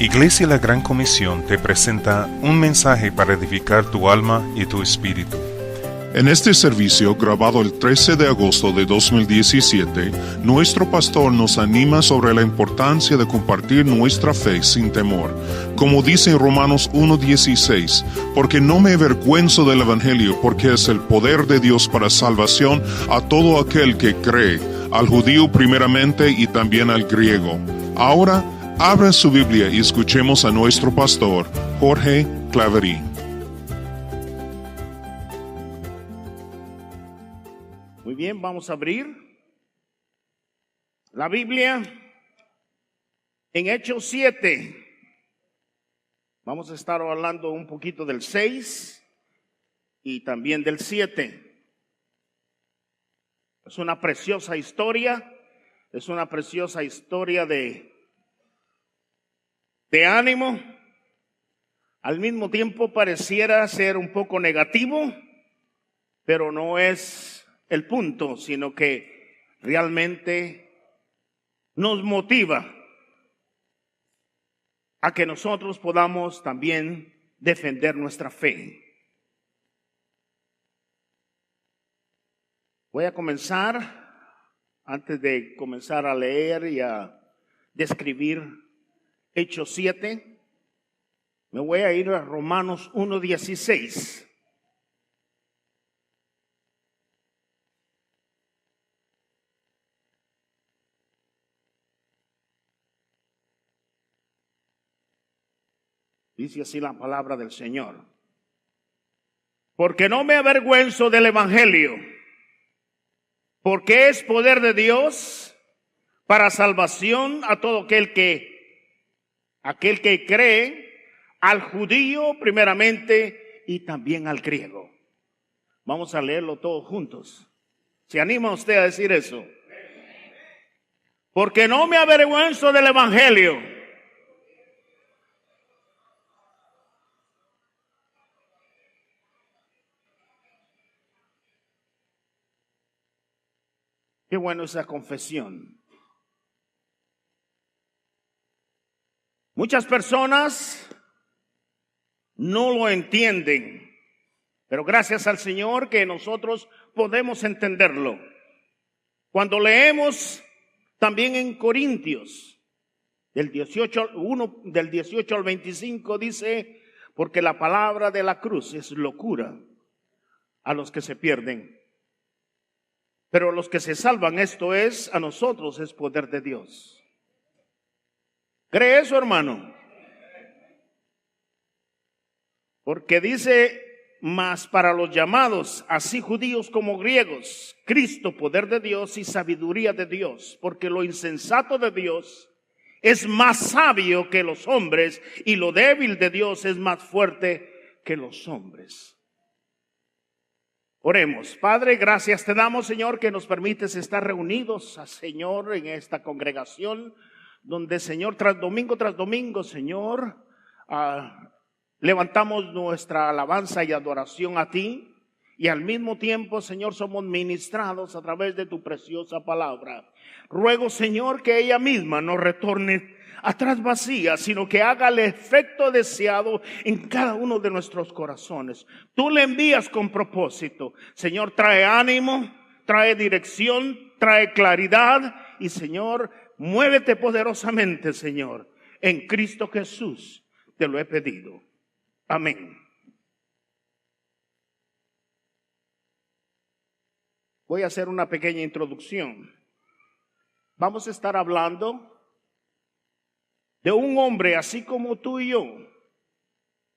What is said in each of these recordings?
Iglesia La Gran Comisión te presenta un mensaje para edificar tu alma y tu espíritu. En este servicio, grabado el 13 de agosto de 2017, nuestro pastor nos anima sobre la importancia de compartir nuestra fe sin temor. Como dice en Romanos 1:16, porque no me avergüenzo del Evangelio, porque es el poder de Dios para salvación a todo aquel que cree, al judío primeramente y también al griego. Ahora, abra su Biblia y escuchemos a nuestro pastor, Jorge Claverí. Muy bien, vamos a abrir la Biblia en Hechos 7. Vamos a estar hablando un poquito del 6 y también del 7. Es una preciosa historia, de ánimo. Al mismo tiempo pareciera ser un poco negativo, pero no es el punto, sino que realmente nos motiva a que nosotros podamos también defender nuestra fe. Voy a comenzar, antes de comenzar a leer y a describir Hechos 7, me voy a ir a Romanos 1:16. Dice así la palabra del Señor. Porque no me avergüenzo del Evangelio, porque es poder de Dios para salvación a todo aquel que cree, al judío primeramente y también al griego. Vamos a leerlo todos juntos. ¿Se anima usted a decir eso? Porque no me avergüenzo del Evangelio. Qué bueno esa confesión. Muchas personas no lo entienden, pero gracias al Señor que nosotros podemos entenderlo. Cuando leemos también en Corintios, del 18 al 25 dice, porque la palabra de la cruz es locura a los que se pierden. Pero los que se salvan, esto es, a nosotros es poder de Dios. ¿Cree eso, hermano? Porque dice, mas para los llamados, así judíos como griegos, Cristo, poder de Dios y sabiduría de Dios. Porque lo insensato de Dios es más sabio que los hombres, y lo débil de Dios es más fuerte que los hombres. Oremos. Padre, gracias te damos, Señor, que nos permites estar reunidos, Señor, en esta congregación, donde, Señor, tras domingo, Señor, levantamos nuestra alabanza y adoración a ti, y al mismo tiempo, Señor, somos ministrados a través de tu preciosa palabra. Ruego, Señor, que ella misma nos retorne atrás vacía, sino que haga el efecto deseado en cada uno de nuestros corazones. Tú le envías con propósito. Señor, trae ánimo, trae dirección, trae claridad y, Señor, muévete poderosamente, Señor. En Cristo Jesús te lo he pedido. Amén. Voy a hacer una pequeña introducción. Vamos a estar hablando de un hombre así como tú y yo,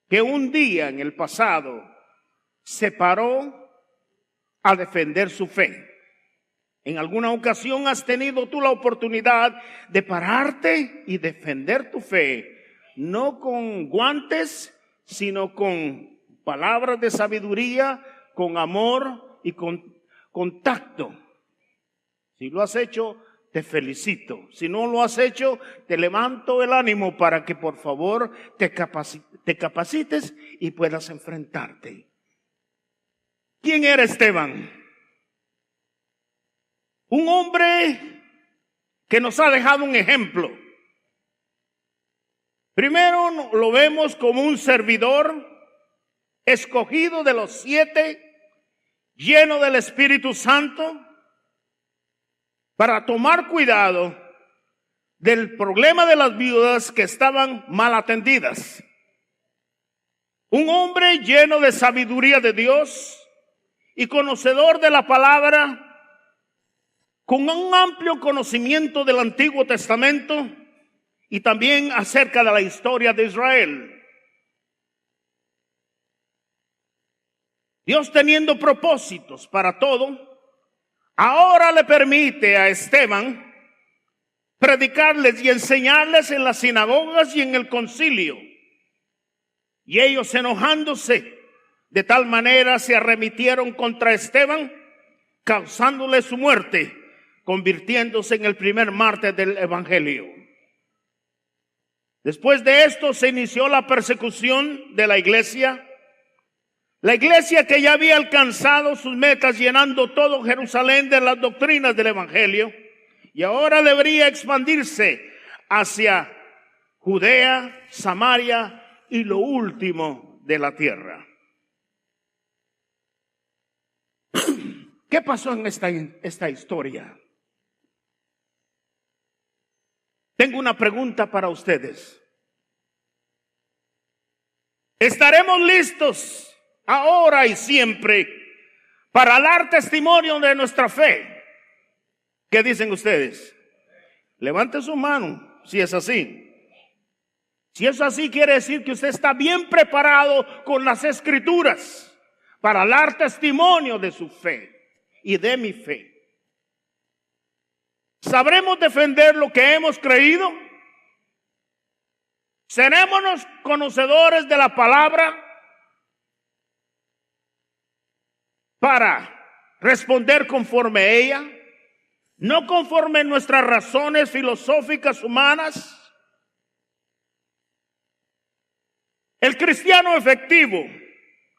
que un día en el pasado se paró a defender su fe. En alguna ocasión has tenido tú la oportunidad de pararte y defender tu fe, no con guantes, sino con palabras de sabiduría, con amor y con tacto. Si lo has hecho, te felicito. Si no lo has hecho, te levanto el ánimo para que por favor te capacites y puedas enfrentarte. ¿Quién era Esteban? Un hombre que nos ha dejado un ejemplo. Primero lo vemos como un servidor escogido de los 7, lleno del Espíritu Santo, para tomar cuidado del problema de las viudas que estaban mal atendidas. Un hombre lleno de sabiduría de Dios y conocedor de la palabra, con un amplio conocimiento del Antiguo Testamento y también acerca de la historia de Israel. Dios, teniendo propósitos para todo, ahora le permite a Esteban predicarles y enseñarles en las sinagogas y en el concilio. Y ellos, enojándose de tal manera, se arremetieron contra Esteban, causándole su muerte, convirtiéndose en el primer mártir del evangelio. Después de esto se inició la persecución de la iglesia que ya había alcanzado sus metas, llenando todo Jerusalén de las doctrinas del evangelio, y ahora debería expandirse hacia Judea, Samaria y lo último de la tierra. ¿Qué pasó en esta historia? Tengo una pregunta para ustedes. ¿Estaremos listos ahora y siempre para dar testimonio de nuestra fe? ¿Qué dicen ustedes? Levanten su mano si es así. Si es así, quiere decir que usted está bien preparado con las Escrituras para dar testimonio de su fe y de mi fe. ¿Sabremos defender lo que hemos creído? ¿Seremos conocedores de la palabra para responder conforme a ella? No conforme a nuestras razones filosóficas humanas. El cristiano efectivo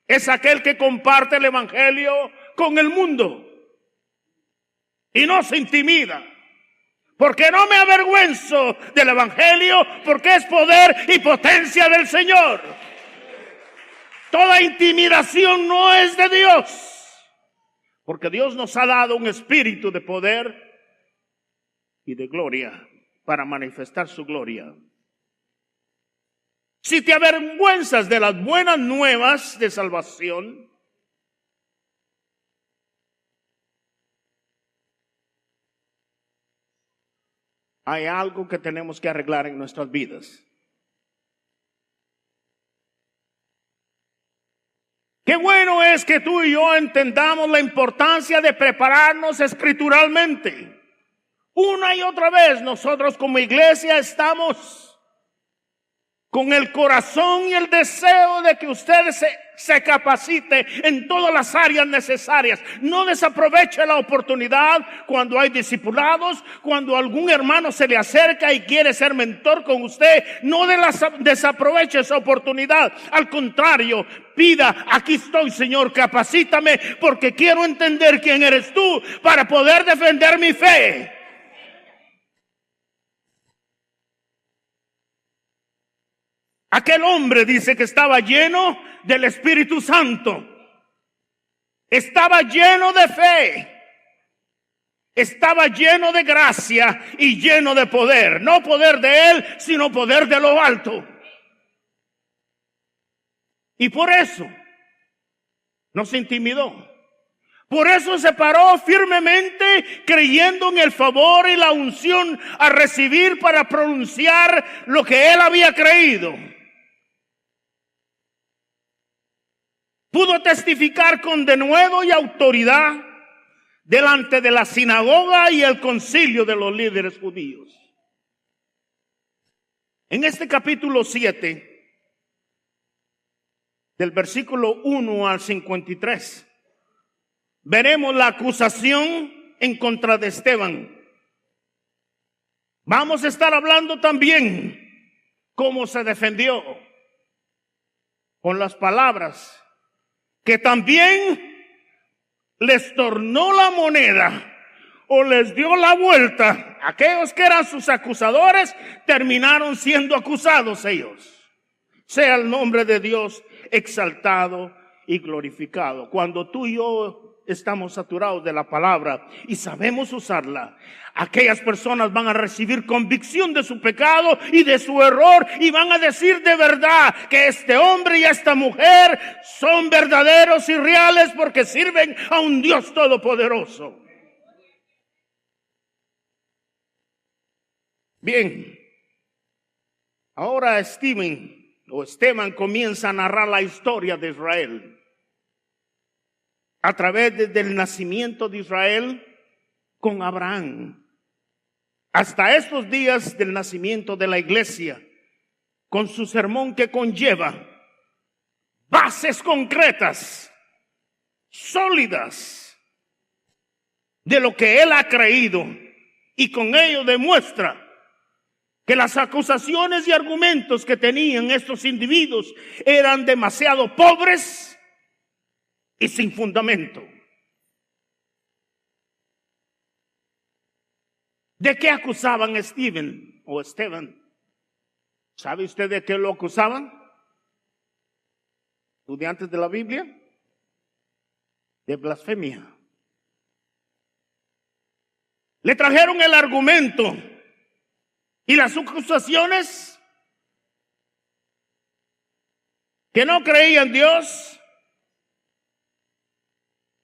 es aquel que comparte el evangelio con el mundo y no se intimida, porque no me avergüenzo del evangelio, porque es poder y potencia del Señor. Toda intimidación no es de Dios, porque Dios nos ha dado un espíritu de poder y de gloria para manifestar su gloria. Si te avergüenzas de las buenas nuevas de salvación, hay algo que tenemos que arreglar en nuestras vidas. Qué bueno es que tú y yo entendamos la importancia de prepararnos escrituralmente. Una y otra vez nosotros como iglesia estamos con el corazón y el deseo de que usted se capacite en todas las áreas necesarias. No desaproveche la oportunidad cuando hay discipulados, cuando algún hermano se le acerca y quiere ser mentor con usted. No desaproveche esa oportunidad. Al contrario, pida: aquí estoy, Señor, capacítame, porque quiero entender quién eres tú para poder defender mi fe. Aquel hombre dice que estaba lleno del Espíritu Santo. Estaba lleno de fe. Estaba lleno de gracia y lleno de poder. No poder de él, sino poder de lo alto. Y por eso no se intimidó. Por eso se paró firmemente, creyendo en el favor y la unción a recibir para pronunciar lo que él había creído. Pudo testificar con denuedo y autoridad delante de la sinagoga y el concilio de los líderes judíos. En este capítulo 7, del versículo 1 al 53, veremos la acusación en contra de Esteban. Vamos a estar hablando también cómo se defendió con las palabras que también les tornó la moneda o les dio la vuelta. Aquellos que eran sus acusadores terminaron siendo acusados ellos. Sea el nombre de Dios exaltado y glorificado. Cuando tú y yo estamos saturados de la palabra y sabemos usarla, aquellas personas van a recibir convicción de su pecado y de su error y van a decir de verdad que este hombre y esta mujer son verdaderos y reales porque sirven a un Dios todopoderoso. Bien, ahora Esteban comienza a narrar la historia de Israel. A través del nacimiento de Israel con Abraham, hasta estos días del nacimiento de la iglesia, con su sermón que conlleva bases concretas, sólidas, de lo que él ha creído, y con ello demuestra que las acusaciones y argumentos que tenían estos individuos eran demasiado pobres y sin fundamento. ¿De qué acusaban a Esteban? ¿Sabe usted de qué lo acusaban? ¿Estudiantes de la Biblia? De blasfemia. Le trajeron el argumento y las acusaciones que no creían en Dios,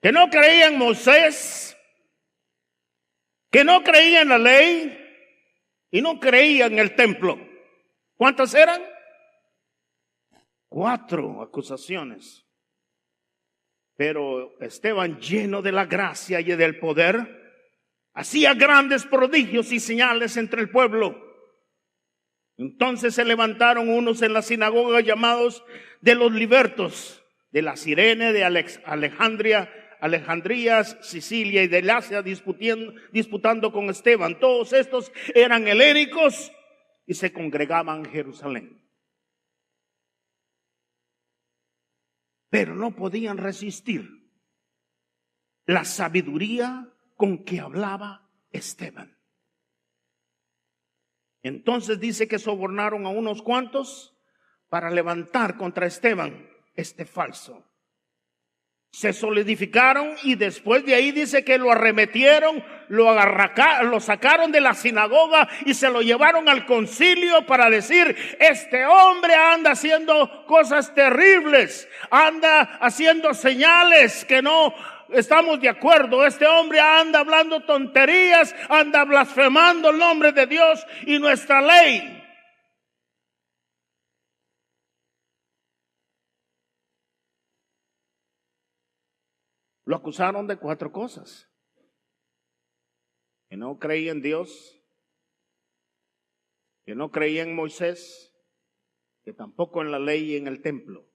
que no creían en Moisés, que no creían en la ley y no creían en el templo. ¿Cuántas eran? 4 acusaciones. Pero Esteban, lleno de la gracia y del poder, hacía grandes prodigios y señales entre el pueblo. Entonces se levantaron unos en la sinagoga llamados de los libertos, de la Cirene, de Alejandría, Sicilia y del Asia, disputando con Esteban. Todos estos eran helénicos y se congregaban en Jerusalén. Pero no podían resistir la sabiduría con que hablaba Esteban. Entonces dice que sobornaron a unos cuantos para levantar contra Esteban este falso. Se solidificaron y después de ahí dice que lo arremetieron, lo sacaron de la sinagoga y se lo llevaron al concilio para decir: este hombre anda haciendo cosas terribles, anda haciendo señales que no estamos de acuerdo. Este hombre anda hablando tonterías, anda blasfemando el nombre de Dios y nuestra ley. Lo acusaron de 4 cosas: que no creía en Dios, que no creía en Moisés, que tampoco en la ley y en el templo.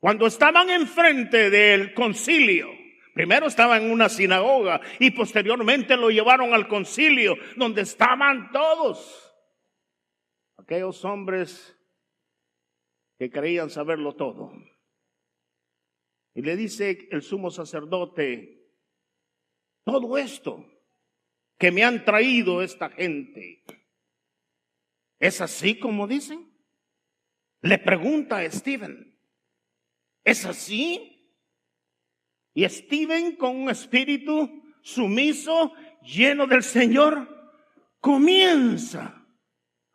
Cuando estaban enfrente del concilio, primero estaba en una sinagoga y posteriormente lo llevaron al concilio, donde estaban todos aquellos hombres que creían saberlo todo. Y le dice el sumo sacerdote: todo esto que me han traído esta gente, ¿es así como dicen? Le pregunta a Esteban: ¿es así? Y Esteban, con un espíritu sumiso, lleno del Señor, comienza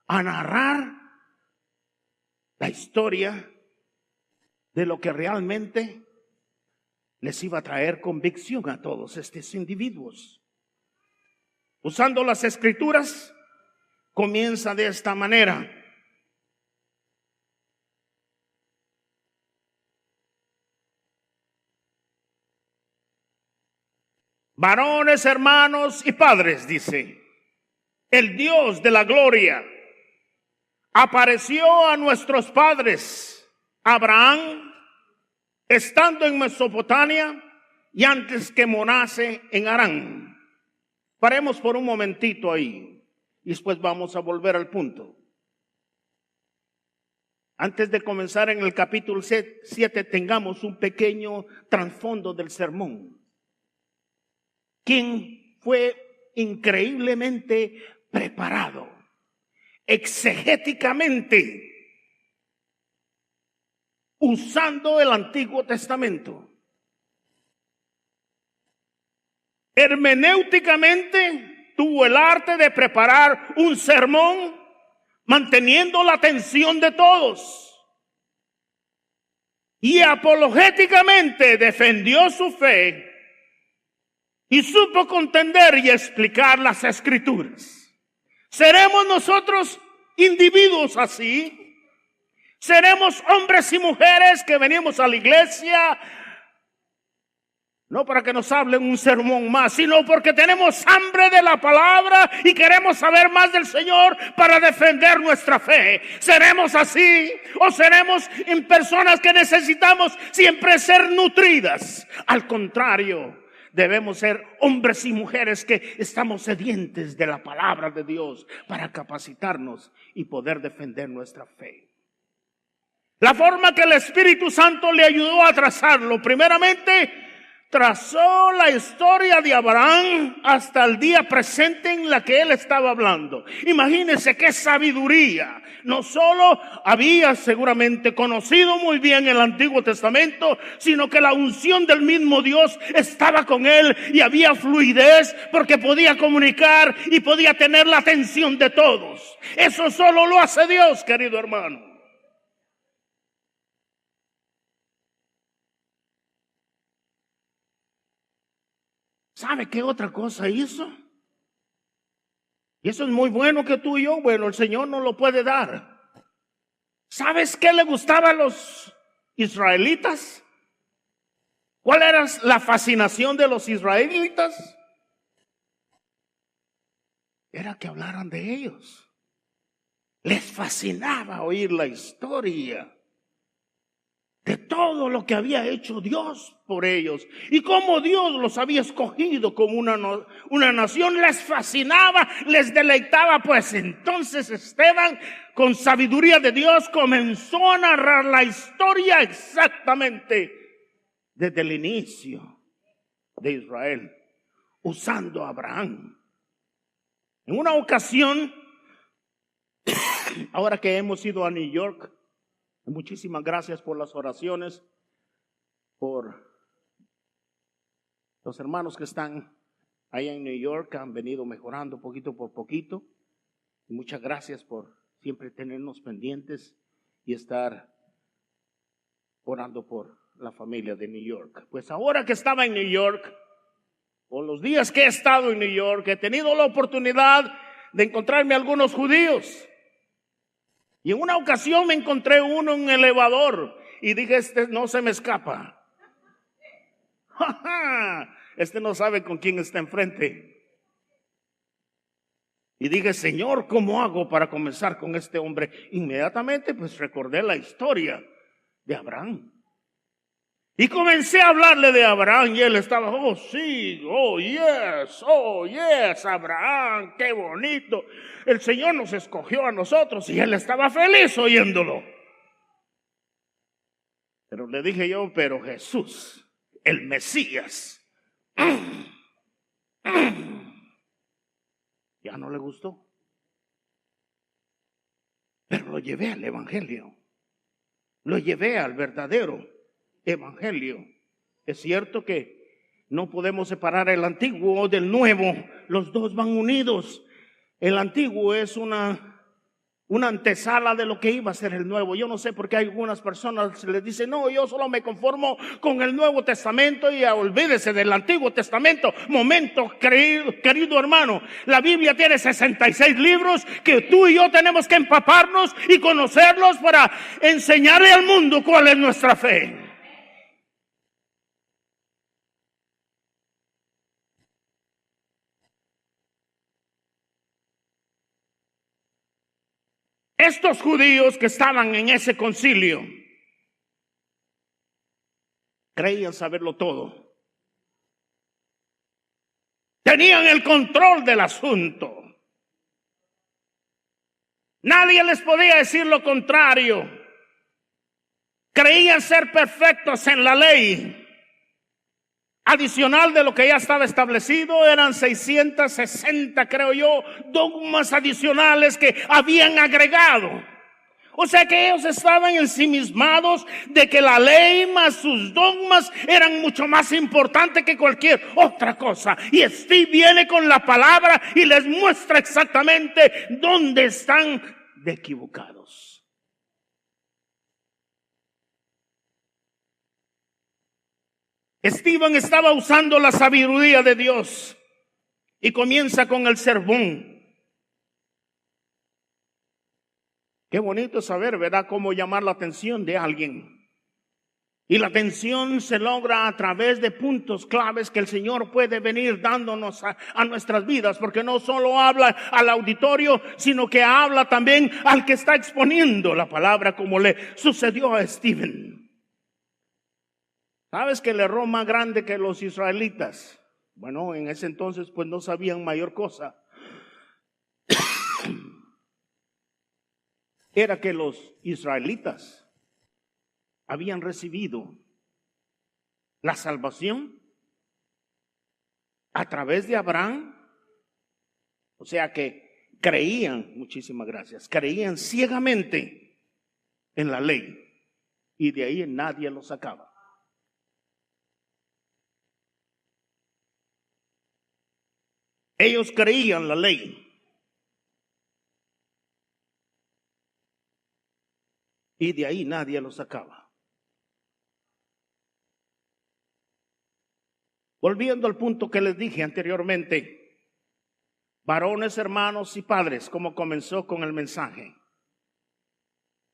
a narrar la historia de lo que realmente les iba a traer convicción a todos estos individuos. Usando las escrituras, comienza de esta manera: varones, hermanos y padres, dice, el Dios de la gloria apareció a nuestros padres Abraham estando en Mesopotamia y antes que morase en Harán. Paremos por un momentito ahí y después vamos a volver al punto. Antes de comenzar en el capítulo 7, tengamos un pequeño trasfondo del sermón. ¿Quién fue increíblemente preparado, exegéticamente, usando el Antiguo Testamento. Hermenéuticamente tuvo el arte de preparar un sermón manteniendo la atención de todos. Y apologéticamente defendió su fe y supo contender y explicar las Escrituras. ¿Seremos nosotros individuos así? ¿Seremos hombres y mujeres que venimos a la iglesia no para que nos hablen un sermón más, sino porque tenemos hambre de la palabra y queremos saber más del Señor para defender nuestra fe? ¿Seremos así o seremos en personas que necesitamos siempre ser nutridas? Al contrario, debemos ser hombres y mujeres que estamos sedientes de la palabra de Dios para capacitarnos y poder defender nuestra fe. La forma que el Espíritu Santo le ayudó a trazarlo, primeramente, trazó la historia de Abraham hasta el día presente en la que él estaba hablando. Imagínense qué sabiduría. No solo había seguramente conocido muy bien el Antiguo Testamento, sino que la unción del mismo Dios estaba con él y había fluidez porque podía comunicar y podía tener la atención de todos. Eso solo lo hace Dios, querido hermano. ¿Sabe qué otra cosa hizo? Y eso es muy bueno que tú y yo, bueno, el Señor nos lo puede dar. ¿Sabes qué le gustaba a los israelitas? ¿Cuál era la fascinación de los israelitas? Era que hablaran de ellos. Les fascinaba oír la historia de todo lo que había hecho Dios por ellos y cómo Dios los había escogido como una nación. Les fascinaba, les deleitaba. Pues entonces Esteban, con sabiduría de Dios, comenzó a narrar la historia exactamente desde el inicio de Israel, usando a Abraham. En una ocasión, ahora que hemos ido a New York, muchísimas gracias por las oraciones, por los hermanos que están allá en New York, han venido mejorando poquito por poquito. Y muchas gracias por siempre tenernos pendientes y estar orando por la familia de New York. Pues ahora que estaba en New York, por los días que he estado en New York, he tenido la oportunidad de encontrarme algunos judíos. Y en una ocasión me encontré uno en un elevador y dije, este no se me escapa. Este no sabe con quién está enfrente. Y dije, Señor, ¿cómo hago para comenzar con este hombre? Inmediatamente pues recordé la historia de Abraham. Y comencé a hablarle de Abraham y él estaba, oh sí, oh yes, Abraham, qué bonito. El Señor nos escogió a nosotros y él estaba feliz oyéndolo. Pero le dije yo, pero Jesús, el Mesías, ya no le gustó. Pero lo llevé al Evangelio, lo llevé al verdadero Evangelio. Es cierto que no podemos separar el antiguo del nuevo, los dos van unidos. El antiguo es una antesala de lo que iba a ser el nuevo. Yo no sé por qué algunas personas les dicen, no, yo solo me conformo con el Nuevo Testamento y olvídese del Antiguo Testamento. Momento, querido hermano, la Biblia tiene 66 libros que tú y yo tenemos que empaparnos y conocerlos para enseñarle al mundo cuál es nuestra fe. Estos judíos que estaban en ese concilio creían saberlo todo. Tenían el control del asunto. Nadie les podía decir lo contrario. Creían ser perfectos en la ley. adicional de lo que ya estaba establecido. Eran 660, creo yo, dogmas adicionales que habían agregado. O sea que ellos estaban ensimismados de que la ley más sus dogmas eran mucho más importantes que cualquier otra cosa. Y Steve viene con la palabra y les muestra exactamente dónde están de equivocados. Stephen estaba usando la sabiduría de Dios y comienza con el sermón. Qué bonito saber, ¿verdad?, cómo llamar la atención de alguien. Y la atención se logra a través de puntos claves que el Señor puede venir dándonos a nuestras vidas, porque no solo habla al auditorio, sino que habla también al que está exponiendo la palabra, como le sucedió a Stephen. ¿Sabes que el error más grande que los israelitas? Bueno, en ese entonces pues no sabían mayor cosa. Era que los israelitas habían recibido la salvación a través de Abraham. O sea que creían, muchísimas gracias, creían ciegamente en la ley y de ahí nadie lo sacaba. Ellos creían la ley. Y de ahí nadie lo sacaba. Volviendo al punto que les dije anteriormente, varones, hermanos y padres, como comenzó con el mensaje.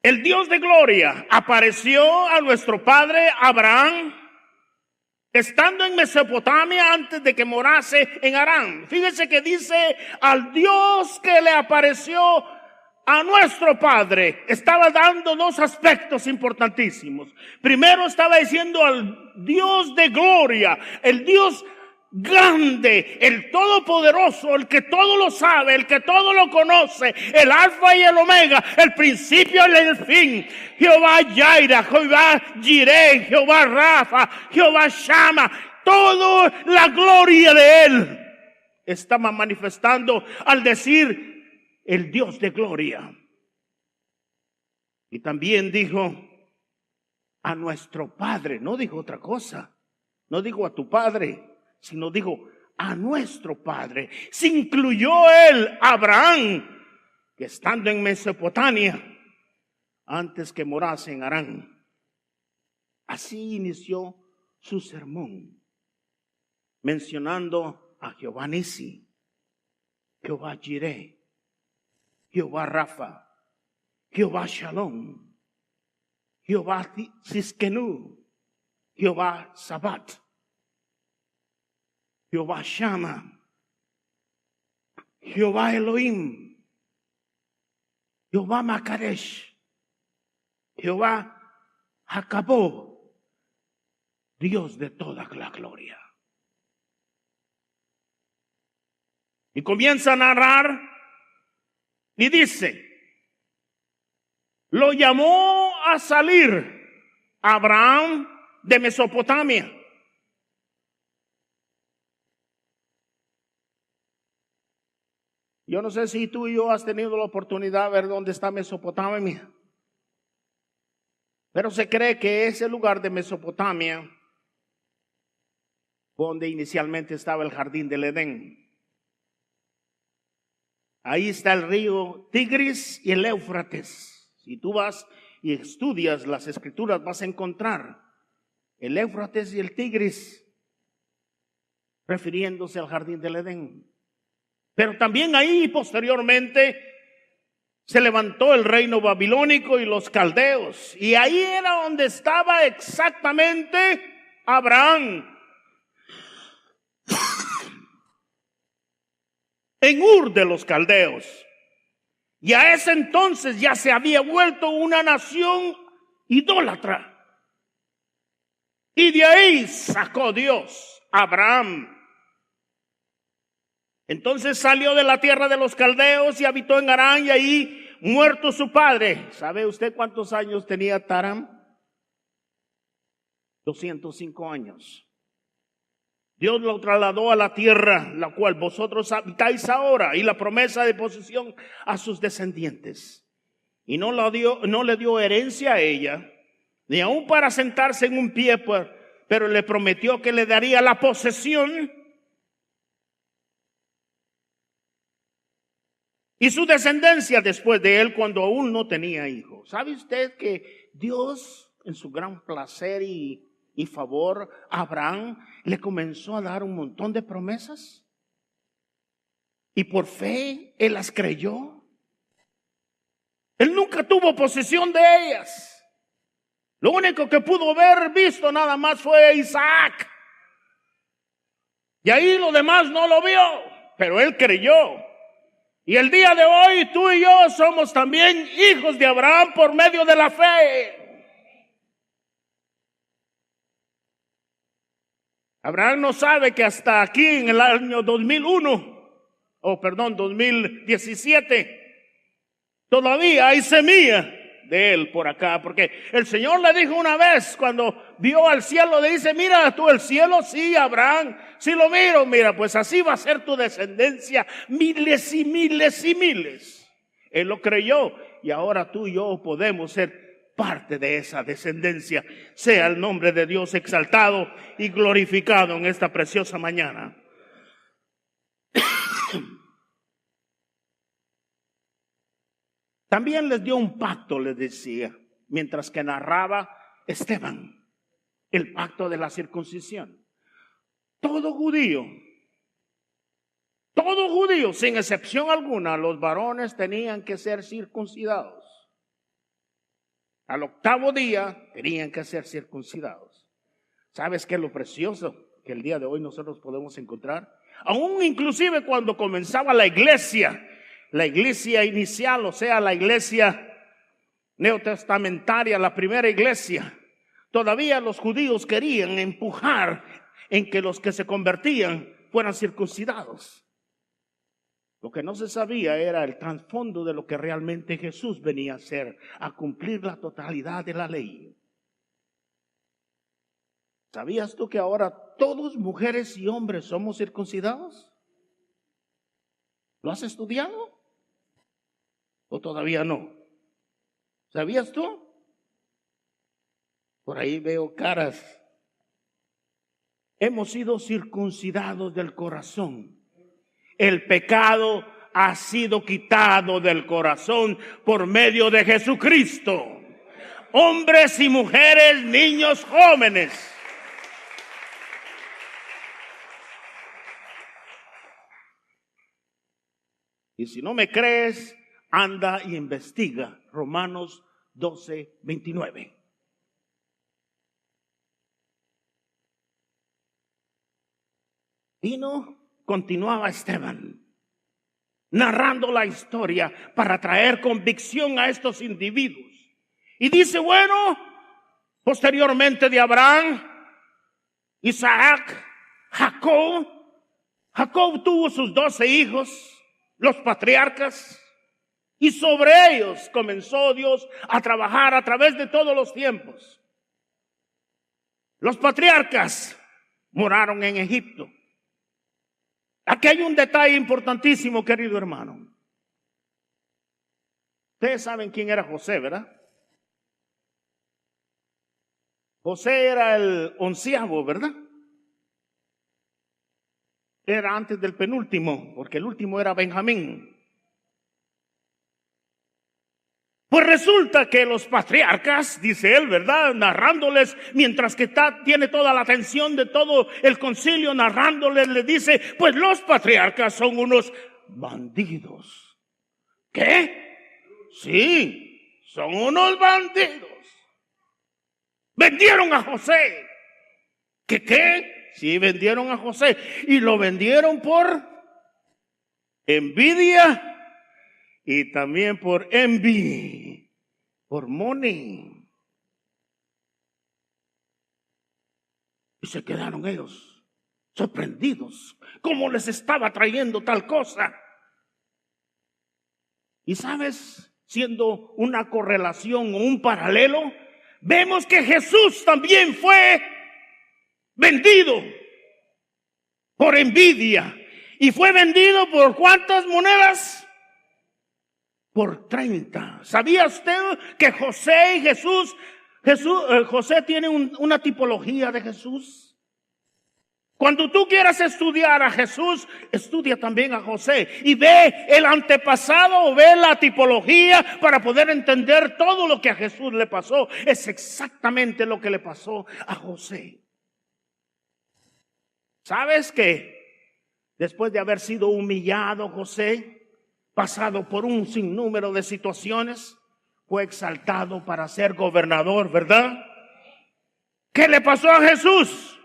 El Dios de gloria apareció a nuestro padre Abraham estando en Mesopotamia antes de que morase en Harán. Fíjese que dice al Dios que le apareció a nuestro Padre. Estaba dando dos aspectos importantísimos. Primero estaba diciendo al Dios de gloria, el Dios grande, el todopoderoso, el que todo lo sabe, el que todo lo conoce, el alfa y el omega, el principio y el fin. Jehová Yaira, Jehová Jireh, Jehová Rafa, Jehová Shama, toda la gloria de él estaba manifestando al decir el Dios de gloria. Y también dijo a nuestro Padre, no dijo otra cosa, no dijo a tu Padre, sino dijo a nuestro Padre. Se incluyó él, Abraham, que estando en Mesopotamia, antes que morase en Harán. Así inició su sermón, mencionando a Jehová Nisi, Jehová Jireh, Jehová Rafa, Jehová Shalom, Jehová Siskenu, Jehová Sabat, Jehová Shama, Jehová Elohim, Jehová Makadesh, Jehová Jacabó, Dios de toda la gloria. Y comienza a narrar y dice, lo llamó a salir Abraham de Mesopotamia. Yo no sé si tú y yo has tenido la oportunidad de ver dónde está Mesopotamia, pero se cree que ese lugar de Mesopotamia fue donde inicialmente estaba el jardín del Edén. Ahí está el río Tigris y el Éufrates. Si tú vas y estudias las escrituras vas a encontrar el Éufrates y el Tigris refiriéndose al jardín del Edén. Pero también ahí posteriormente se levantó el reino babilónico y los caldeos. Y ahí era donde estaba exactamente Abraham. En Ur de los caldeos. Y a ese entonces ya se había vuelto una nación idólatra. Y de ahí sacó Dios a Abraham. Entonces salió de la tierra de los caldeos y habitó en Harán, y ahí muerto su padre. ¿Sabe usted cuántos años tenía Taram? 205 años. Dios lo trasladó a la tierra, la cual vosotros habitáis ahora, y la promesa de posesión a sus descendientes. Y no le dio herencia a ella, ni aun para sentarse en un pie, pero le prometió que le daría la posesión y su descendencia después de él, cuando aún no tenía hijos. ¿Sabe usted que Dios, en su gran placer y favor, a Abraham le comenzó a dar un montón de promesas? Y por fe él las creyó. Él nunca tuvo posesión de ellas. Lo único que pudo haber visto nada más fue Isaac. Y ahí lo demás no lo vio, pero él creyó. Y el día de hoy tú y yo somos también hijos de Abraham por medio de la fe. Abraham no sabe que hasta aquí en el año 2017, todavía hay semilla de él por acá, porque el Señor le dijo una vez cuando vio al cielo, le dice: mira tú el cielo, sí, Abraham, sí lo miro, mira, pues así va a ser tu descendencia, miles y miles y miles. Él lo creyó y ahora tú y yo podemos ser parte de esa descendencia. Sea el nombre de Dios exaltado y glorificado en esta preciosa mañana. También les dio un pacto, les decía, mientras que narraba Esteban, el pacto de la circuncisión. Todo judío, sin excepción alguna, los varones tenían que ser circuncidados. Al 8º día tenían que ser circuncidados. ¿Sabes qué es lo precioso que el día de hoy nosotros podemos encontrar? Aún inclusive cuando comenzaba la iglesia inicial, o sea, la iglesia neotestamentaria, la primera iglesia, todavía los judíos querían empujar en que los que se convertían fueran circuncidados. Lo que no se sabía era el trasfondo de lo que realmente Jesús venía a hacer, a cumplir la totalidad de la ley. ¿Sabías tú que ahora todos, mujeres y hombres, somos circuncidados? ¿Lo has estudiado? ¿O todavía no? ¿Sabías tú? Por ahí veo caras. Hemos sido circuncidados del corazón. El pecado ha sido quitado del corazón por medio de Jesucristo. Hombres y mujeres, niños, jóvenes. Y si no me crees, anda y investiga Romanos 12:29. Continuaba Esteban, narrando la historia para traer convicción a estos individuos. Y dice, bueno, posteriormente de Abraham, Isaac, Jacob tuvo sus 12 hijos, los patriarcas, y sobre ellos comenzó Dios a trabajar a través de todos los tiempos. Los patriarcas moraron en Egipto. Aquí hay un detalle importantísimo, querido hermano. Ustedes saben quién era José, ¿verdad? José era el 11º, ¿verdad? Era antes del penúltimo, porque el último era Benjamín. Pues resulta que los patriarcas, dice él, ¿verdad? Narrándoles, mientras que tiene toda la atención de todo el concilio, narrándoles, le dice, pues los patriarcas son unos bandidos. ¿Qué? Sí, son unos bandidos. Vendieron a José. ¿Qué? Sí, vendieron a José. Y lo vendieron por envidia. Y también por envy, por money. Y se quedaron ellos sorprendidos. ¿Cómo les estaba trayendo tal cosa? Y sabes, siendo una correlación o un paralelo, vemos que Jesús también fue vendido. por envidia. Y fue vendido ¿por cuántas monedas? Por 30. ¿Sabía usted que José y José tiene una tipología de Jesús? Cuando tú quieras estudiar a Jesús, estudia también a José y ve el antepasado o ve la tipología para poder entender todo lo que a Jesús le pasó. Es exactamente lo que le pasó a José. ¿Sabes que después de haber sido humillado José, pasado por un sinnúmero de situaciones, fue exaltado para ser gobernador, ¿verdad? ¿Qué le pasó a Jesús?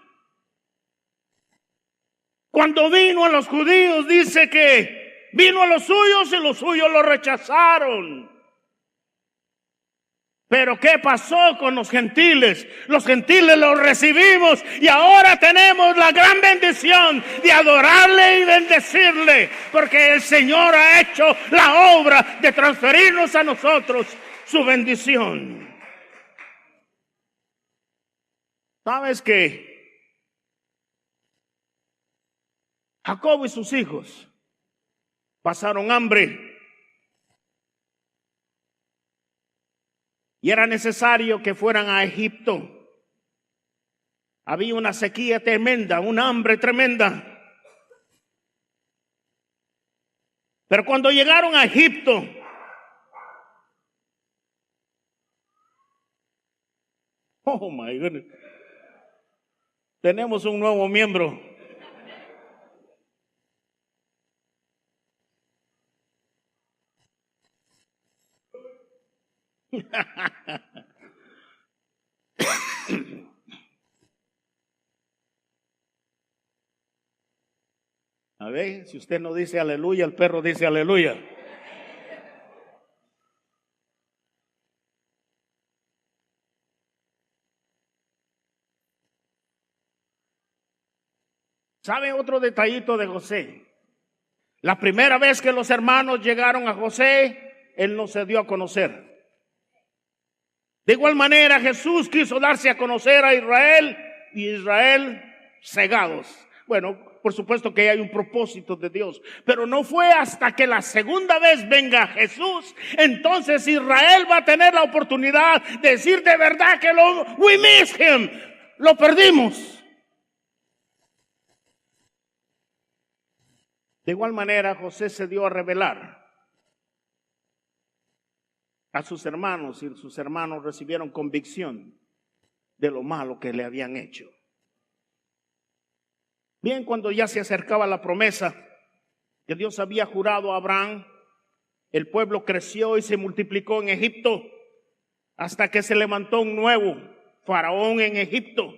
Cuando vino a los judíos, dice que vino a los suyos y los suyos lo rechazaron. Pero ¿qué pasó con los gentiles? Los gentiles los recibimos y ahora tenemos la gran bendición de adorarle y bendecirle, porque el Señor ha hecho la obra de transferirnos a nosotros su bendición. ¿Sabes qué? Jacob y sus hijos pasaron hambre y era necesario que fueran a Egipto. Había una sequía tremenda, una hambre tremenda. Pero cuando llegaron a Egipto, oh my goodness, tenemos un nuevo miembro. A ver, si usted no dice aleluya, el perro dice aleluya. ¿Sabe otro detallito de José? La primera vez que los hermanos llegaron a José, él no se dio a conocer. De igual manera, Jesús quiso darse a conocer a Israel y Israel cegados. Bueno, por supuesto que hay un propósito de Dios, pero no fue hasta que la segunda vez venga Jesús, entonces Israel va a tener la oportunidad de decir de verdad que we miss him, lo perdimos. De igual manera, José se dio a revelar a sus hermanos y sus hermanos recibieron convicción de lo malo que le habían hecho. Bien, cuando ya se acercaba la promesa que Dios había jurado a Abraham, el pueblo creció y se multiplicó en Egipto hasta que se levantó un nuevo faraón en Egipto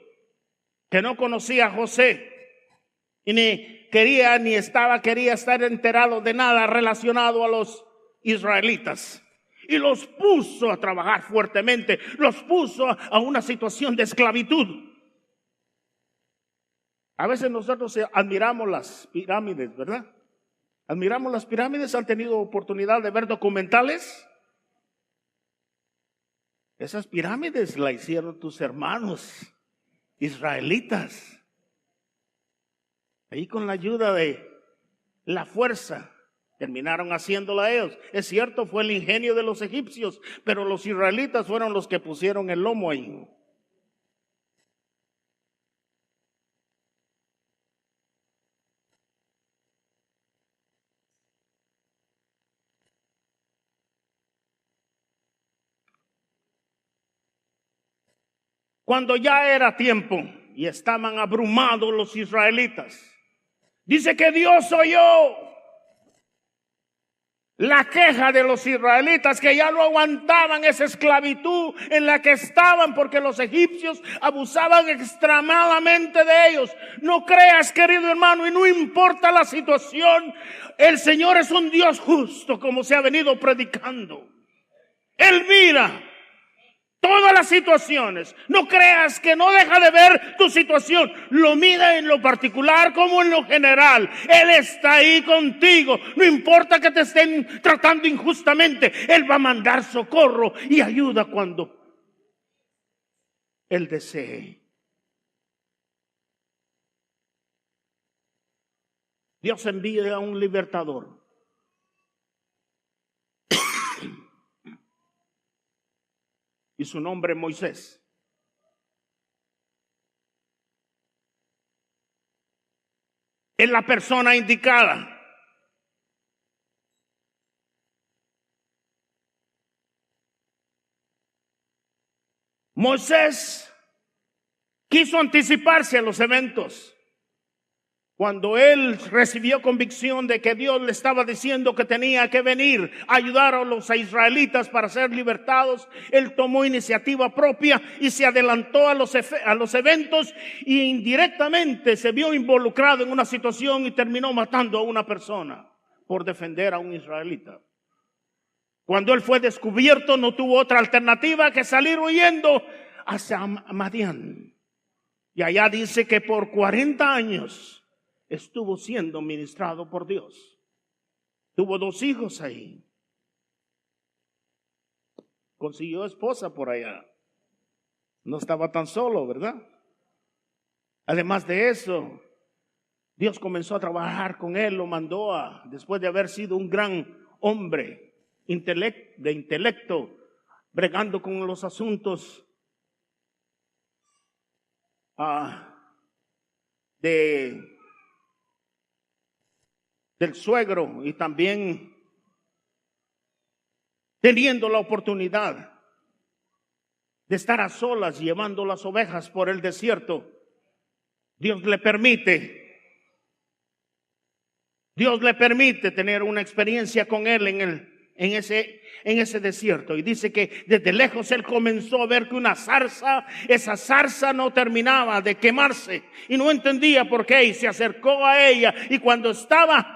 que no conocía a José y quería estar enterado de nada relacionado a los israelitas. Y los puso a trabajar fuertemente, los puso a una situación de esclavitud. A veces nosotros admiramos las pirámides, ¿verdad? Admiramos las pirámides. ¿Han tenido oportunidad de ver documentales? Esas pirámides las hicieron tus hermanos israelitas. Ahí con la ayuda de la fuerza. Terminaron haciéndola ellos. Es cierto, fue el ingenio de los egipcios, pero los israelitas fueron los que pusieron el lomo ahí. Cuando ya era tiempo y estaban abrumados los israelitas, dice que Dios oyó la queja de los israelitas, que ya no aguantaban esa esclavitud en la que estaban porque los egipcios abusaban extremadamente de ellos. No creas, querido hermano, y no importa la situación, el Señor es un Dios justo, como se ha venido predicando. Él mira todas las situaciones. No creas que no deja de ver tu situación. Lo mira en lo particular como en lo general. Él está ahí contigo. No importa que te estén tratando injustamente. Él va a mandar socorro y ayuda cuando Él desee. Dios envía a un libertador. Y su nombre es Moisés. Es la persona indicada. Moisés quiso anticiparse a los eventos. Cuando él recibió convicción de que Dios le estaba diciendo que tenía que venir a ayudar a los israelitas para ser libertados, él tomó iniciativa propia y se adelantó a los eventos, y indirectamente se vio involucrado en una situación y terminó matando a una persona por defender a un israelita. Cuando él fue descubierto, no tuvo otra alternativa que salir huyendo hacia Madián. Y allá dice que por 40 años estuvo siendo ministrado por Dios. Tuvo 2 hijos ahí. Consiguió esposa por allá. No estaba tan solo, ¿verdad? Además de eso, Dios comenzó a trabajar con él. Lo mandó después de haber sido un gran hombre de intelecto, bregando con los asuntos del suegro, y también teniendo la oportunidad de estar a solas llevando las ovejas por el desierto. Dios le permite tener una experiencia con él en ese desierto. Y dice que desde lejos él comenzó a ver que esa zarza no terminaba de quemarse, y no entendía por qué, y se acercó a ella, y cuando estaba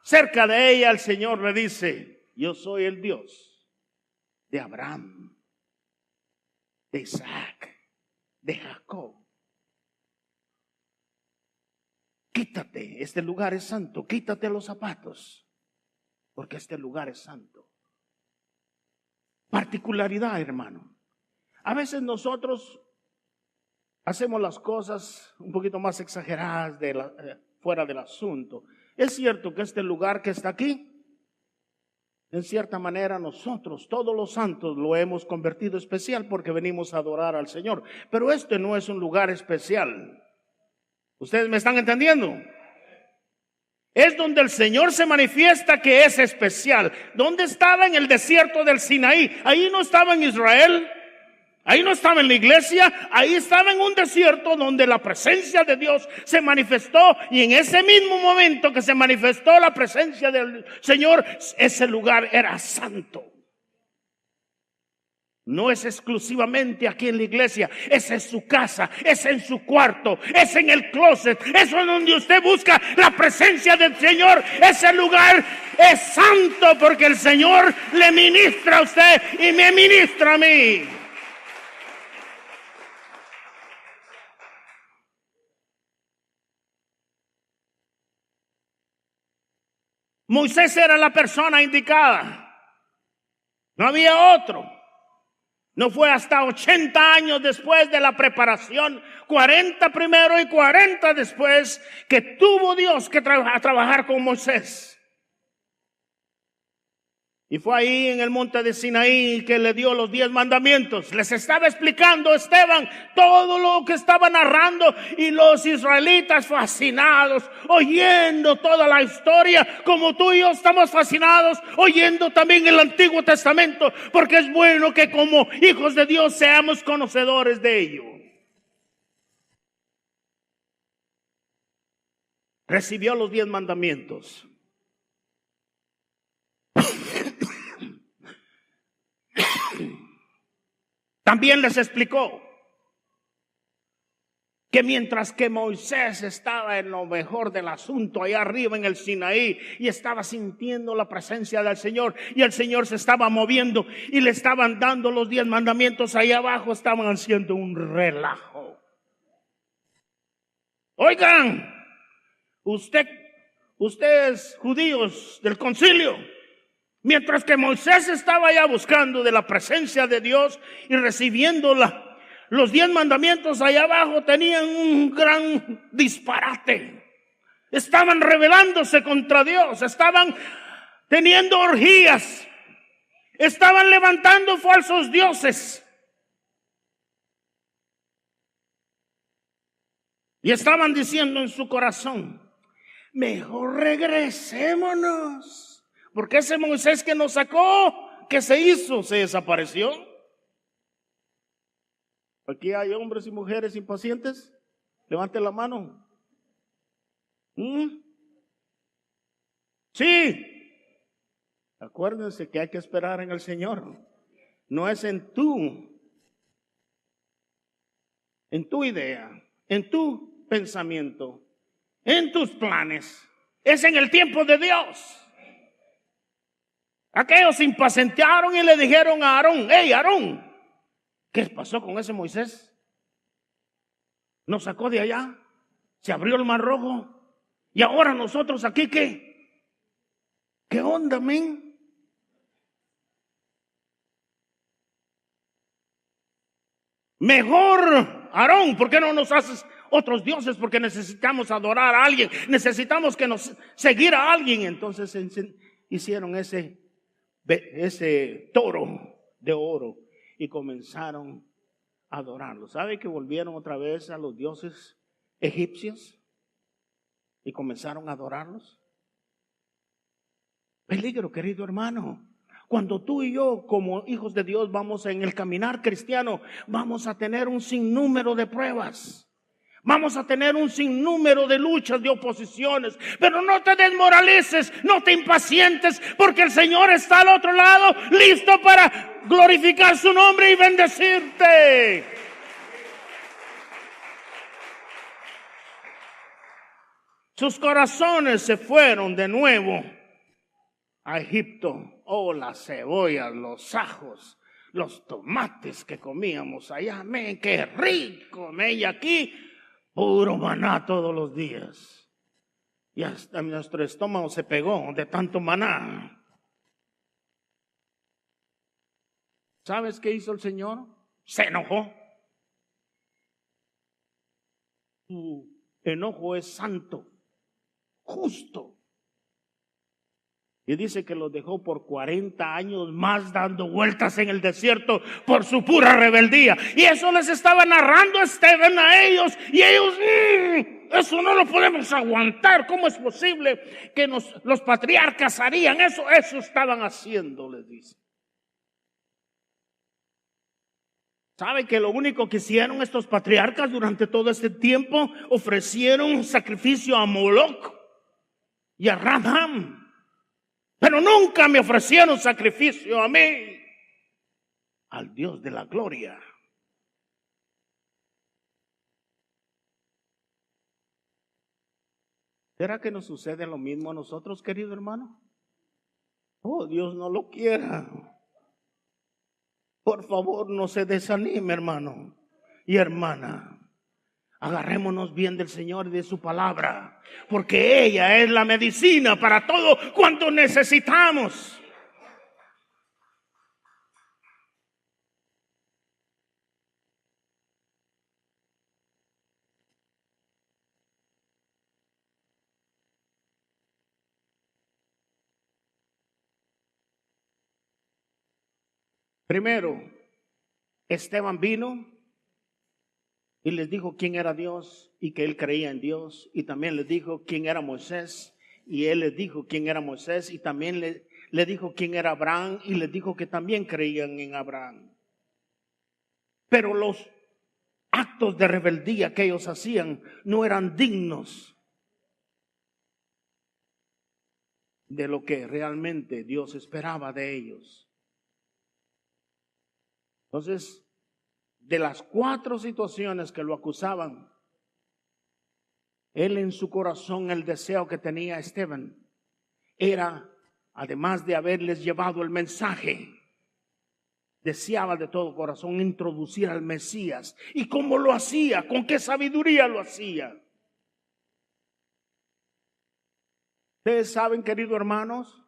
cerca de ella, el Señor le dice: yo soy el Dios de Abraham, de Isaac, de Jacob. Quítate, este lugar es santo. Quítate los zapatos, porque este lugar es santo. Particularidad, hermano. A veces nosotros hacemos las cosas un poquito más exageradas fuera del asunto. Es cierto que este lugar que está aquí, en cierta manera nosotros, todos los santos, lo hemos convertido especial porque venimos a adorar al Señor. Pero este no es un lugar especial. ¿Ustedes me están entendiendo? Es donde el Señor se manifiesta que es especial. ¿Dónde estaba? En el desierto del Sinaí. Ahí no estaba en Israel. Ahí no estaba en la iglesia, ahí estaba en un desierto donde la presencia de Dios se manifestó, y en ese mismo momento que se manifestó la presencia del Señor, ese lugar era santo. No es exclusivamente aquí en la iglesia, es en su casa, es en su cuarto, es en el closet, es donde usted busca la presencia del Señor. Ese lugar es santo porque el Señor le ministra a usted y me ministra a mí. Moisés era la persona indicada. No había otro. No fue hasta 80 años después de la preparación, 40 primero y 40 después, que tuvo Dios que trabajar con Moisés. Y fue ahí en el monte de Sinaí que le dio los 10 mandamientos. Les estaba explicando Esteban todo lo que estaba narrando, y los israelitas fascinados, oyendo toda la historia, como tú y yo estamos fascinados, oyendo también el Antiguo Testamento, porque es bueno que como hijos de Dios seamos conocedores de ello. Recibió los 10 mandamientos. También les explicó que mientras que Moisés estaba en lo mejor del asunto, allá arriba en el Sinaí, y estaba sintiendo la presencia del Señor, y el Señor se estaba moviendo y le estaban dando los 10 mandamientos, allá abajo estaban haciendo un relajo. Oigan, ustedes judíos del concilio, mientras que Moisés estaba allá buscando de la presencia de Dios y recibiendo los 10 mandamientos, allá abajo tenían un gran disparate. estaban rebelándose contra Dios, estaban teniendo orgías, estaban levantando falsos dioses. Y estaban diciendo en su corazón, mejor regresémonos, porque ese Moisés que nos sacó, ¿qué se hizo? Se desapareció. Aquí hay hombres y mujeres impacientes. Levanten la mano. Sí. Acuérdense que hay que esperar en el Señor. No es en tu idea, en tu pensamiento, en tus planes. Es en el tiempo de Dios. Aquellos se impacientaron y le dijeron a Aarón, hey Aarón, ¿qué pasó con ese Moisés? Nos sacó de allá, se abrió el mar rojo y ahora nosotros aquí ¿qué? ¿Qué onda, men? Mejor, Aarón, ¿por qué no nos haces otros dioses? Porque necesitamos adorar a alguien, necesitamos que nos seguir a alguien. Entonces hicieron ese toro de oro y comenzaron a adorarlo. ¿Sabe que volvieron otra vez a los dioses egipcios y comenzaron a adorarlos? Peligro, querido hermano. Cuando tú y yo, como hijos de Dios, vamos en el caminar cristiano, vamos a tener un sinnúmero de pruebas. Vamos a tener un sinnúmero de luchas, de oposiciones. Pero no te desmoralices, no te impacientes, porque el Señor está al otro lado, listo para glorificar su nombre y bendecirte. Sus corazones se fueron de nuevo a Egipto. Oh, las cebollas, los ajos, los tomates que comíamos allá. ¡Men, qué rico! Y aquí, puro maná todos los días. Y hasta nuestro estómago se pegó de tanto maná. ¿Sabes qué hizo el Señor? Se enojó. Su enojo es santo, justo. Y dice que los dejó por 40 años más dando vueltas en el desierto por su pura rebeldía. Y eso les estaba narrando Esteban a ellos. Y ellos, eso no lo podemos aguantar. ¿Cómo es posible que los patriarcas harían eso? Eso estaban haciendo, les dice. ¿Sabe que lo único que hicieron estos patriarcas durante todo este tiempo? Ofrecieron sacrificio a Moloch y a Radam. Pero nunca me ofrecieron sacrificio a mí, al Dios de la gloria. ¿Será que nos sucede lo mismo a nosotros, querido hermano? Oh, Dios no lo quiera. Por favor, no se desanime, hermano y hermana. Agarrémonos bien del Señor y de su palabra, porque ella es la medicina para todo cuanto necesitamos. Primero, Esteban vino y les dijo quién era Dios y que él creía en Dios. Y también les dijo quién era Moisés. Y él les dijo quién era Moisés. Y también le dijo quién era Abraham. Y les dijo que también creían en Abraham. Pero los actos de rebeldía que ellos hacían no eran dignos de lo que realmente Dios esperaba de ellos. Entonces, de las 4 situaciones que lo acusaban, él en su corazón, el deseo que tenía Esteban era, además de haberles llevado el mensaje, deseaba de todo corazón introducir al Mesías. ¿Y cómo lo hacía? ¿Con qué sabiduría lo hacía? Ustedes saben, queridos hermanos,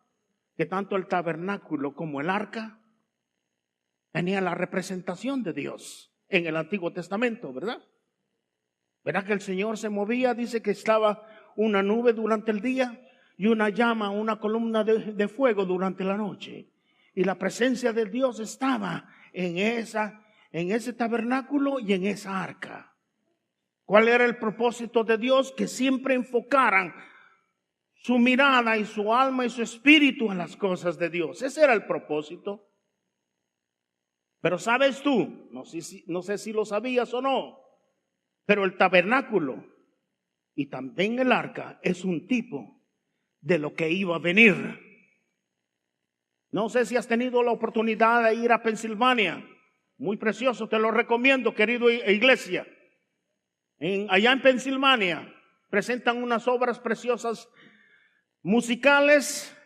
que tanto el tabernáculo como el arca tenía la representación de Dios en el Antiguo Testamento, ¿verdad? ¿Verdad que el Señor se movía? Dice que estaba una nube durante el día y una llama, una columna de fuego durante la noche. Y la presencia de Dios estaba en ese tabernáculo y en esa arca. ¿Cuál era el propósito de Dios? Que siempre enfocaran su mirada y su alma y su espíritu en las cosas de Dios. Ese era el propósito. Pero sabes tú, no sé si lo sabías o no, pero el tabernáculo y también el arca es un tipo de lo que iba a venir. No sé si has tenido la oportunidad de ir a Pensilvania. Muy precioso, te lo recomiendo, querido iglesia. Allá en Pensilvania presentan unas obras preciosas musicales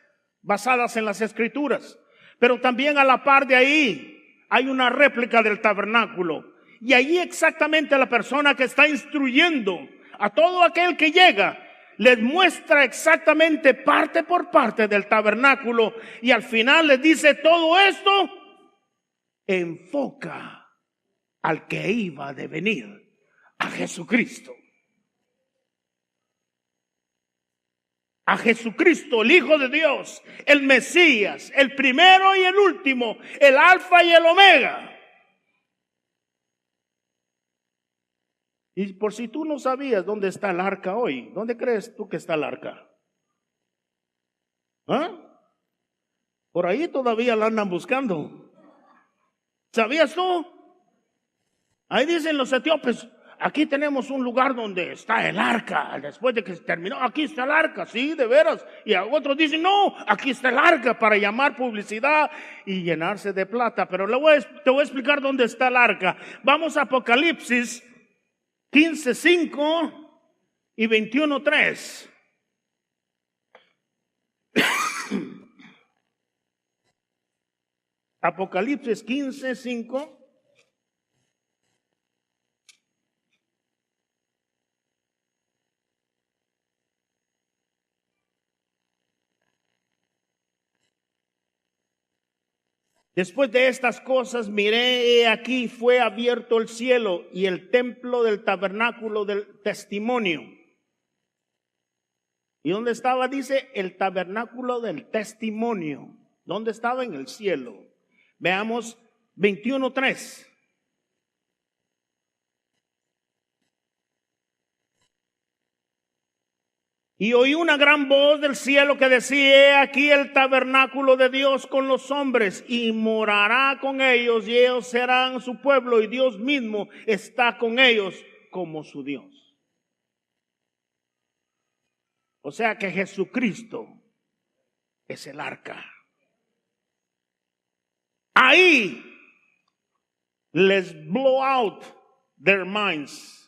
basadas en las Escrituras. Pero también a la par de ahí hay una réplica del tabernáculo. Y allí exactamente la persona que está instruyendo a todo aquel que llega les muestra exactamente parte por parte del tabernáculo. Y al final les dice: todo esto enfoca al que iba a venir, a Jesucristo. A Jesucristo, el Hijo de Dios, el Mesías, el primero y el último, el Alfa y el Omega. Y por si tú no sabías dónde está el arca hoy, ¿dónde crees tú que está el arca? ¿Ah? Por ahí todavía la andan buscando. ¿Sabías tú? Ahí dicen los etíopes: aquí tenemos un lugar donde está el arca. Después de que se terminó, aquí está el arca. Sí, de veras. Y otros dicen: no, aquí está el arca, para llamar publicidad y llenarse de plata. Pero te voy a explicar dónde está el arca. Vamos a Apocalipsis 15:5 y 21:3. Apocalipsis 15:5. Después de estas cosas miré, he aquí fue abierto el cielo y el templo del tabernáculo del testimonio. ¿Y dónde estaba? Dice, el tabernáculo del testimonio. ¿Dónde estaba? En el cielo. Veamos 21:3. Y oí una gran voz del cielo que decía: he aquí el tabernáculo de Dios con los hombres, y morará con ellos, y ellos serán su pueblo, y Dios mismo está con ellos como su Dios. O sea que Jesucristo es el arca. Ahí les blow out their minds.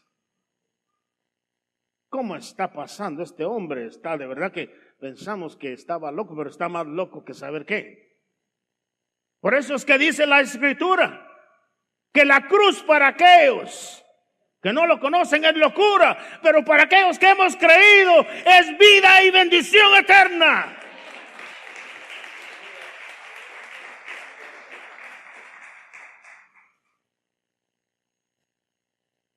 ¿Cómo está pasando este hombre? Está de verdad que pensamos que estaba loco, pero está más loco que saber qué. Por eso es que dice la Escritura que la cruz para aquellos que no lo conocen es locura, pero para aquellos que hemos creído es vida y bendición eterna.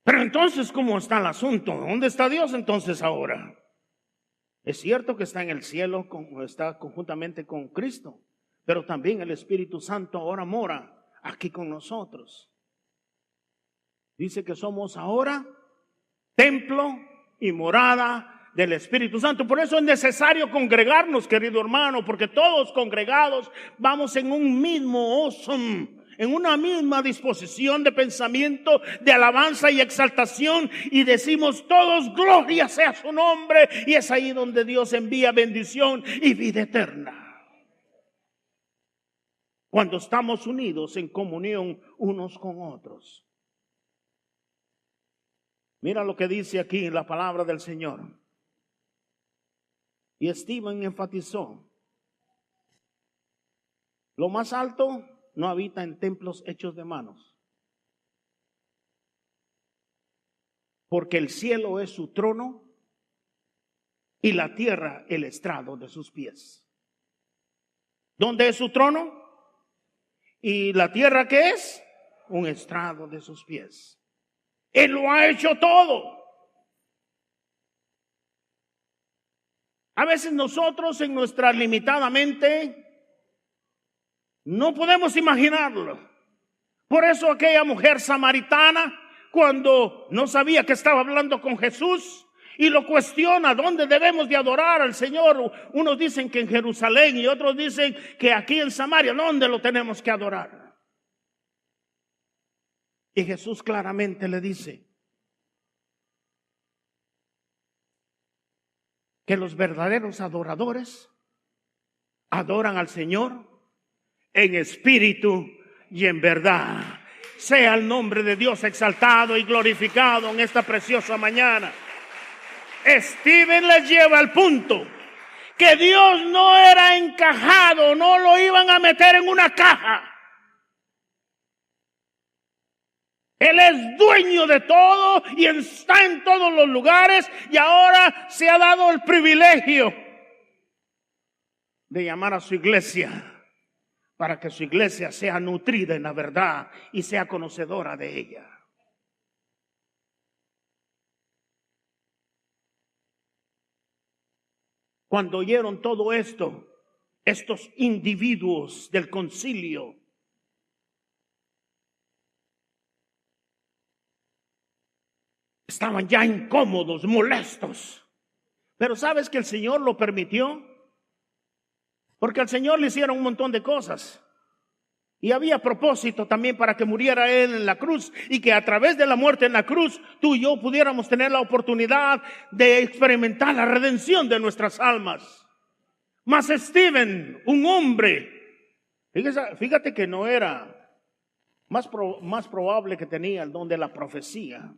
Pero entonces, ¿cómo está el asunto? ¿Dónde está Dios entonces ahora? Es cierto que está en el cielo, está conjuntamente con Cristo, pero también el Espíritu Santo ahora mora aquí con nosotros. Dice que somos ahora templo y morada del Espíritu Santo. Por eso es necesario congregarnos, querido hermano, porque todos congregados vamos en un mismo awesome, en una misma disposición de pensamiento, de alabanza y exaltación, y decimos todos: gloria sea su nombre. Y es ahí donde Dios envía bendición y vida eterna, cuando estamos unidos en comunión unos con otros. Mira lo que dice aquí la palabra del Señor. Y Stephen enfatizó: lo más alto no habita en templos hechos de manos, porque el cielo es su trono y la tierra el estrado de sus pies. ¿Dónde es su trono? ¿Y la tierra qué es? Un estrado de sus pies. Él lo ha hecho todo. A veces nosotros en nuestra limitada mente no podemos imaginarlo. Por eso aquella mujer samaritana, cuando no sabía que estaba hablando con Jesús y lo cuestiona, ¿dónde debemos de adorar al Señor? Unos dicen que en Jerusalén y otros dicen que aquí en Samaria. ¿Dónde lo tenemos que adorar? Y Jesús claramente le dice que los verdaderos adoradores adoran al Señor en espíritu y en verdad. Sea el nombre de Dios exaltado y glorificado en esta preciosa mañana. Stephen les lleva al punto que Dios no era encajado, no lo iban a meter en una caja. Él es dueño de todo y está en todos los lugares, y ahora se ha dado el privilegio de llamar a su iglesia para que su iglesia sea nutrida en la verdad y sea conocedora de ella. Cuando oyeron todo esto, estos individuos del concilio estaban ya incómodos, molestos. Pero ¿sabes que el Señor lo permitió? Porque al Señor le hicieron un montón de cosas. Y había propósito también para que muriera Él en la cruz, y que a través de la muerte en la cruz, tú y yo pudiéramos tener la oportunidad de experimentar la redención de nuestras almas. Mas Stephen, un hombre, fíjate que no era más probable que tenía el don de la profecía,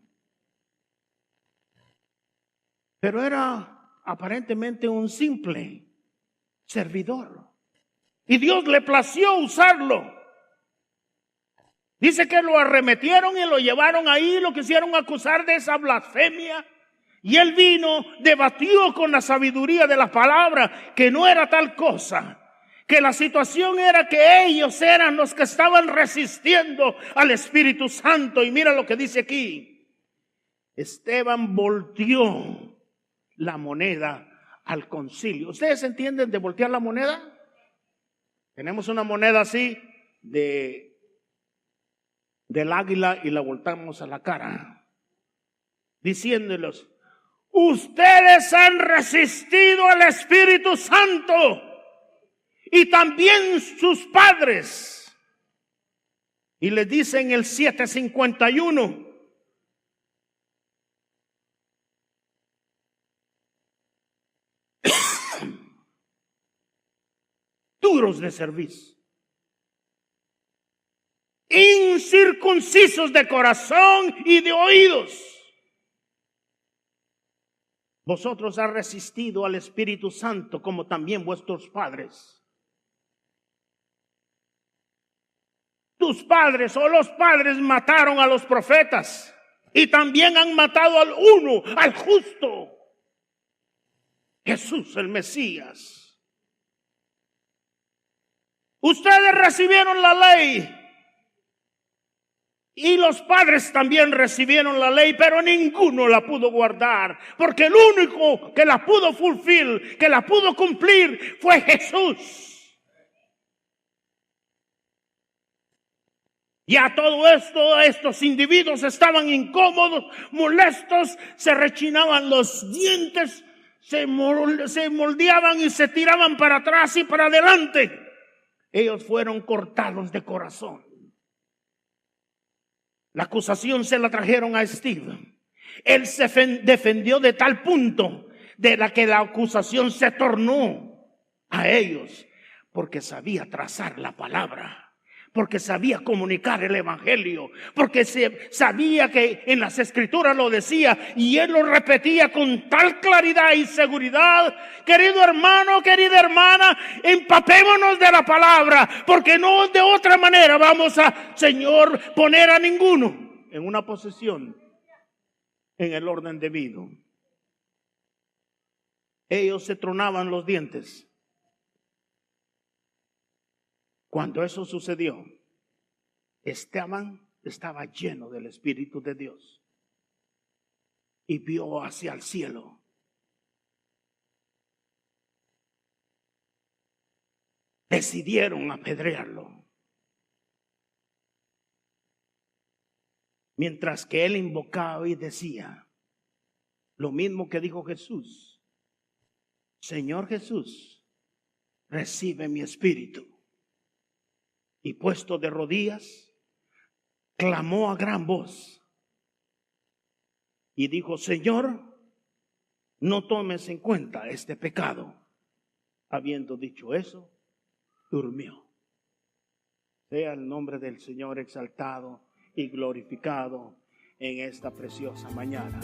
pero era aparentemente un simple servidor. Y Dios le plació usarlo. Dice que lo arremetieron y lo llevaron ahí, lo quisieron acusar de esa blasfemia. Y él vino, debatió con la sabiduría de la palabra que no era tal cosa. Que la situación era que ellos eran los que estaban resistiendo al Espíritu Santo. Y mira lo que dice aquí. Esteban volteó la moneda al concilio. ¿Ustedes entienden de voltear la moneda? Tenemos una moneda así del águila y la voltamos a la cara, diciéndoles: ustedes han resistido al Espíritu Santo y también sus padres. Y les dice en el 7:51: duros de cerviz, incircuncisos de corazón y de oídos. Vosotros habéis resistido al Espíritu Santo como también vuestros padres. Tus padres o los padres mataron a los profetas y también han matado al uno, al justo, Jesús el Mesías. Ustedes recibieron la ley y los padres también recibieron la ley, pero ninguno la pudo guardar, porque el único que la pudo que la pudo cumplir fue Jesús. Ya todo esto, estos individuos estaban incómodos, molestos, se rechinaban los dientes, se moldeaban y se tiraban para atrás y para adelante. Ellos fueron cortados de corazón. La acusación se la trajeron a Stephen. Él se defendió de tal punto de la que la acusación se tornó a ellos, porque sabía trazar la palabra, porque sabía comunicar el evangelio, porque sabía que en las escrituras lo decía y él lo repetía con tal claridad y seguridad. Querido hermano, querida hermana, empapémonos de la palabra, porque no de otra manera vamos a, Señor, poner a ninguno en una posición en el orden debido. Ellos se tronaban los dientes. Cuando eso sucedió, Esteban estaba lleno del Espíritu de Dios y vio hacia el cielo decidieron apedrearlo. Mientras que él invocaba y decía lo mismo que dijo Jesús: Señor Jesús, recibe mi espíritu. Y puesto de rodillas, clamó a gran voz y dijo: Señor, no tomes en cuenta este pecado. Habiendo dicho eso, durmió. Sea el nombre del Señor exaltado y glorificado en esta preciosa mañana.